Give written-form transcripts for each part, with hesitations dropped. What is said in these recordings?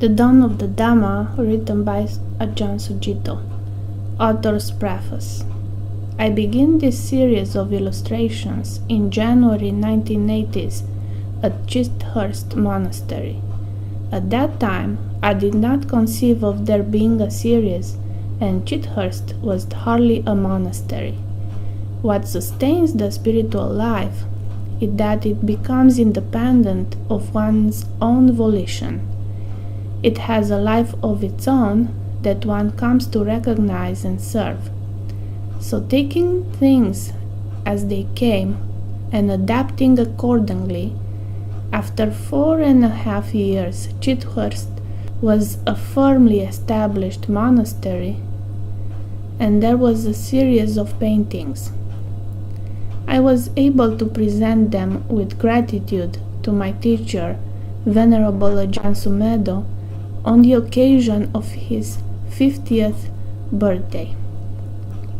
The Dawn of the Dhamma, written by Ajahn Sucitto. Author's Preface. I begin this series of illustrations in January 1980s at Chithurst Monastery. At that time, I did not conceive of there being a series, and Chithurst was hardly a monastery. What sustains the spiritual life is that it becomes independent of one's own volition. It has a life of its own that one comes to recognize and serve. So taking things as they came and adapting accordingly, after 4.5 years, Chithurst was a firmly established monastery, and there was a series of paintings. I was able to present them with gratitude to my teacher, Venerable Ajahn Sumedho, on the occasion of his 50th birthday.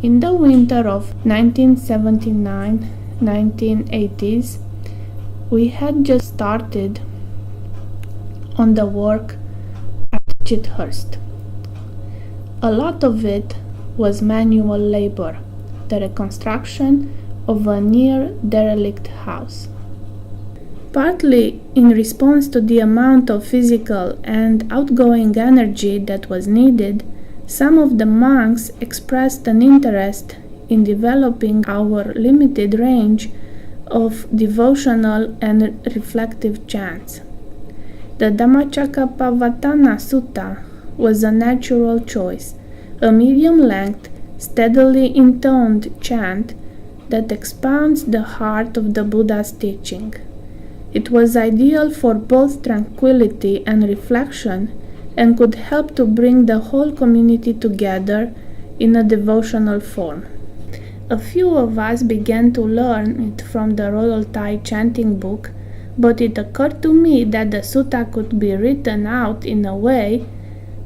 In the winter of 1979-1980s, we had just started on the work at Chithurst. A lot of it was manual labor, the reconstruction of a near derelict house. Partly in response to the amount of physical and outgoing energy that was needed, some of the monks expressed an interest in developing our limited range of devotional and reflective chants. The Dhammacakkappavattana Sutta was a natural choice, a medium-length, steadily intoned chant that expounds the heart of the Buddha's teaching. It was ideal for both tranquility and reflection and could help to bring the whole community together in a devotional form. A few of us began to learn it from the Royal Thai chanting book, but it occurred to me that the sutta could be written out in a way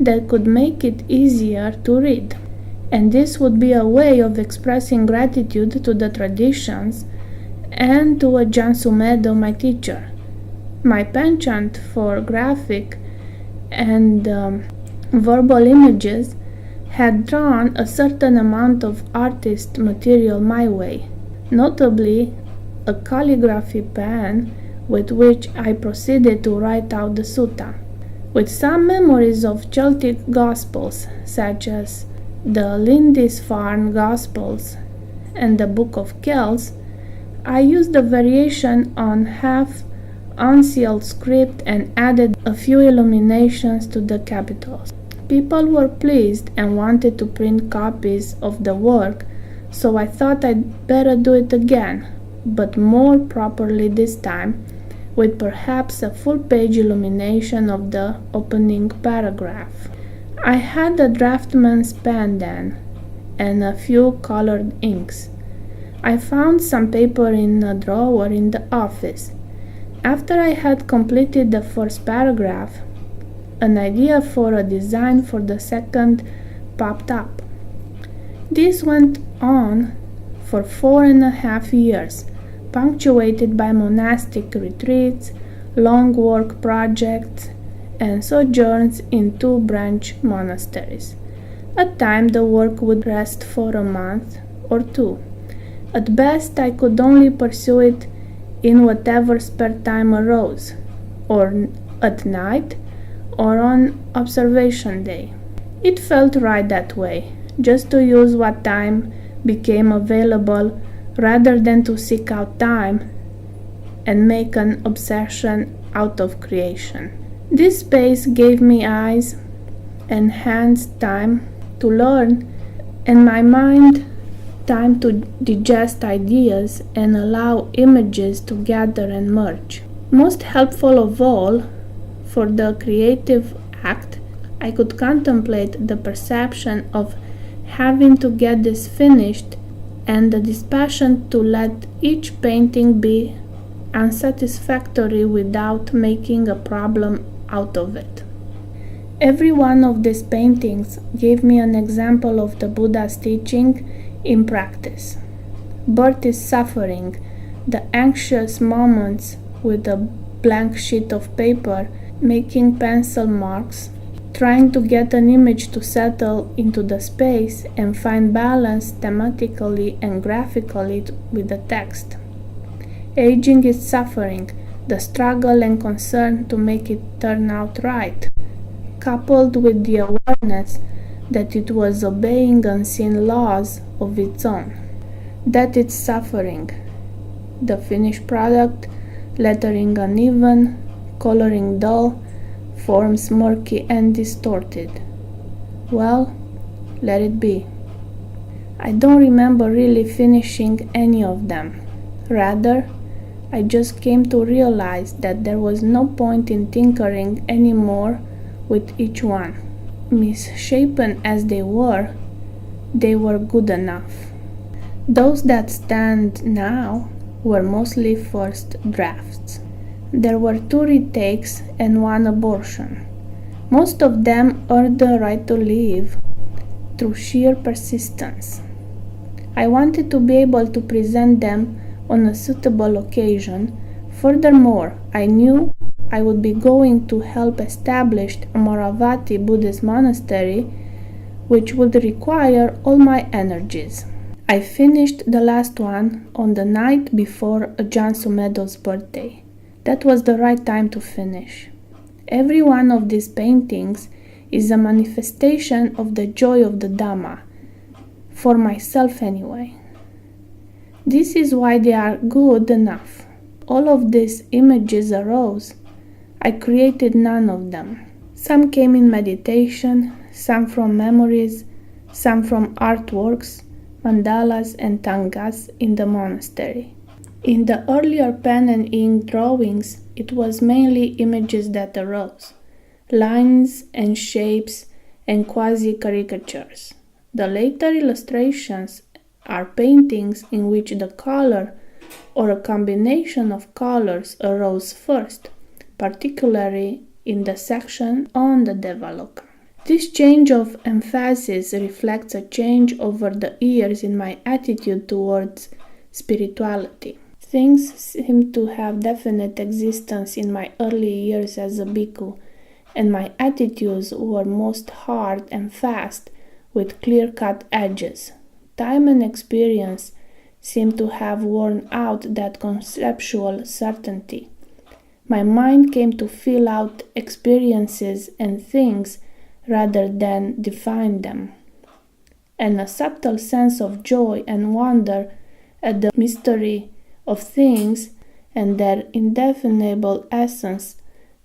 that could make it easier to read. And this would be a way of expressing gratitude to the traditions and to Ajahn Sumedho, my teacher. My penchant for graphic and verbal images had drawn a certain amount of artist material my way, notably a calligraphy pen with which I proceeded to write out the sutta. With some memories of Celtic Gospels, such as the Lindisfarne Gospels and the Book of Kells, I used a variation on half unsealed script and added a few illuminations to the capitals. People were pleased and wanted to print copies of the work, so I thought I'd better do it again, but more properly this time, with perhaps a full-page illumination of the opening paragraph. I had a draughtsman's pen then, and a few colored inks. I found some paper in a drawer in the office. After I had completed the first paragraph, an idea for a design for the second popped up. This went on for 4.5 years, punctuated by monastic retreats, long work projects, and sojourns in 2 branch monasteries. At times the work would rest for a month or 2. At best I could only pursue it in whatever spare time arose, or at night, or on observation day. It felt right that way, just to use what time became available rather than to seek out time and make an obsession out of creation. This space gave me eyes and hands time to learn, and my mind time to digest ideas and allow images to gather and merge. Most helpful of all, for the creative act, I could contemplate the perception of having to get this finished and the dispassion to let each painting be unsatisfactory without making a problem out of it. Every one of these paintings gave me an example of the Buddha's teaching in practice. Birth is suffering. The anxious moments with a blank sheet of paper making pencil marks, trying to get an image to settle into the space and find balance thematically and graphically with the text. Aging is suffering, the struggle and concern to make it turn out right, coupled with the awareness that it was obeying unseen laws of its own, that it's suffering. The finished product, lettering uneven, coloring dull, forms murky and distorted. Well, let it be. I don't remember really finishing any of them. Rather, I just came to realize that there was no point in tinkering anymore with each one. Misshapen as they were good enough. Those that stand now were mostly first drafts. There were 2 retakes and 1 abortion. Most of them earned the right to live through sheer persistence. I wanted to be able to present them on a suitable occasion. Furthermore, I knew I would be going to help establish a Maravati Buddhist monastery, which would require all my energies. I finished the last one on the night before Ajahn Sumedho's birthday. That was the right time to finish. Every one of these paintings is a manifestation of the joy of the Dhamma, for myself anyway. This is why they are good enough. All of these images arose. I created none of them. Some came in meditation, some from memories, some from artworks, mandalas and tangas in the monastery. In the earlier pen and ink drawings, it was mainly images that arose, lines and shapes and quasi-caricatures. The later illustrations are paintings in which the color or a combination of colors arose first, particularly in the section on the Devaloka. This change of emphasis reflects a change over the years in my attitude towards spirituality. Things seem to have definite existence in my early years as a bhikkhu, and my attitudes were most hard and fast with clear-cut edges. Time and experience seem to have worn out that conceptual certainty. My mind came to feel out experiences and things rather than define them, and a subtle sense of joy and wonder at the mystery of things and their indefinable essence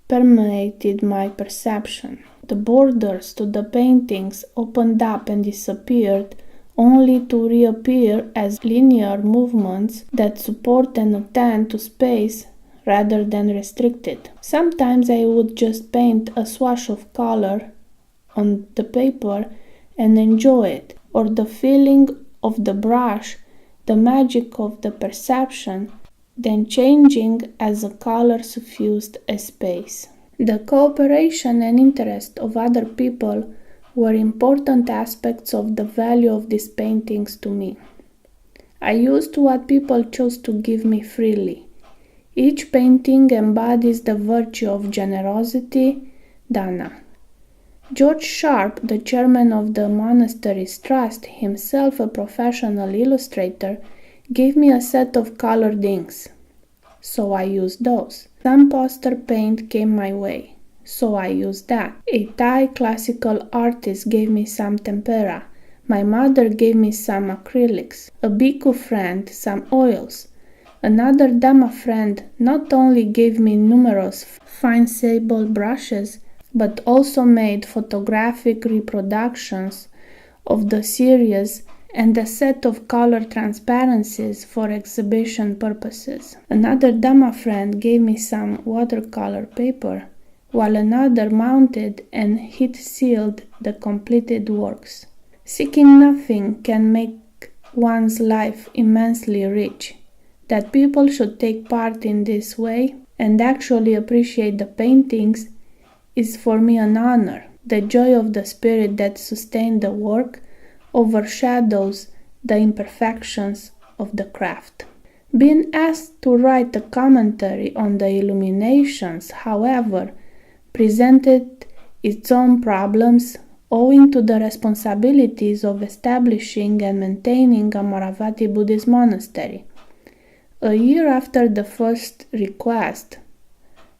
permeated my perception. The borders to the paintings opened up and disappeared, only to reappear as linear movements that support and attend to space rather than restrict it. Sometimes I would just paint a swash of color on the paper and enjoy it, or the feeling of the brush, the magic of the perception, then changing as the color suffused a space. The cooperation and interest of other people were important aspects of the value of these paintings to me. I used what people chose to give me freely. Each painting embodies the virtue of generosity, dana. George Sharp, the chairman of the monastery's trust, himself a professional illustrator, gave me a set of colored inks. So I used those. Some poster paint came my way. So I used that. A Thai classical artist gave me some tempera. My mother gave me some acrylics. A bhikkhu friend some oils. Another Dhamma friend not only gave me numerous fine sable brushes, but also made photographic reproductions of the series and a set of color transparencies for exhibition purposes. Another Dhamma friend gave me some watercolor paper, while another mounted and heat-sealed the completed works. Seeking nothing can make one's life immensely rich. That people should take part in this way and actually appreciate the paintings is for me an honor. The joy of the spirit that sustained the work overshadows the imperfections of the craft. Being asked to write a commentary on the Illuminations, however, presented its own problems owing to the responsibilities of establishing and maintaining a Amaravati Buddhist monastery. A year after the first request,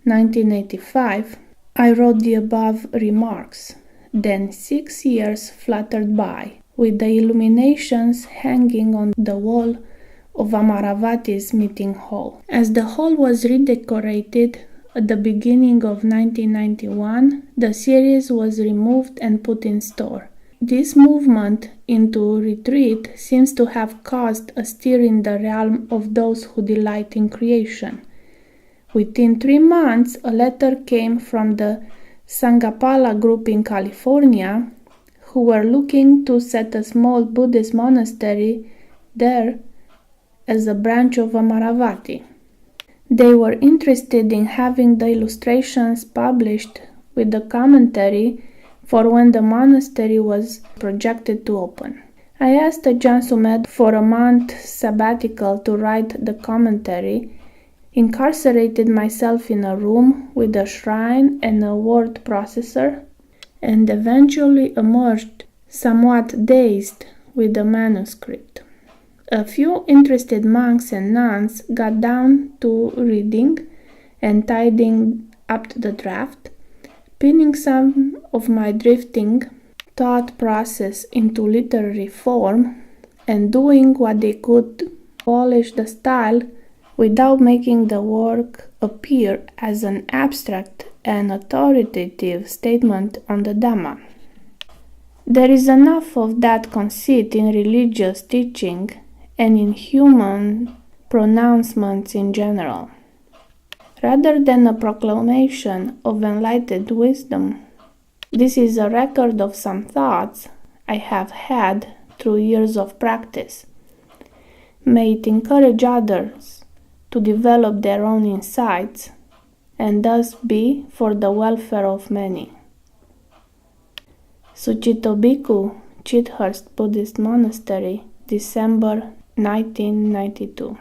1985, I wrote the above remarks. Then 6 years fluttered by, with the illuminations hanging on the wall of Amaravati's meeting hall. As the hall was redecorated at the beginning of 1991, the series was removed and put in store. This movement into retreat seems to have caused a stir in the realm of those who delight in creation. Within 3 months, a letter came from the Sangapala group in California, who were looking to set a small Buddhist monastery there as a branch of Amaravati. They were interested in having the illustrations published with the commentary for when the monastery was projected to open. I asked Ajahn Sumedho for a month sabbatical to write the commentary, incarcerated myself in a room with a shrine and a word processor, and eventually emerged somewhat dazed with the manuscript. A few interested monks and nuns got down to reading and tidying up the draft, pinning some of my drifting thought process into literary form and doing what they could to polish the style without making the work appear as an abstract and authoritative statement on the Dhamma. There is enough of that conceit in religious teaching and in human pronouncements in general. Rather than a proclamation of enlightened wisdom, this is a record of some thoughts I have had through years of practice. May it encourage others to develop their own insights and thus be for the welfare of many. Sucitto Bhikkhu, Chithurst Buddhist Monastery, December 1992.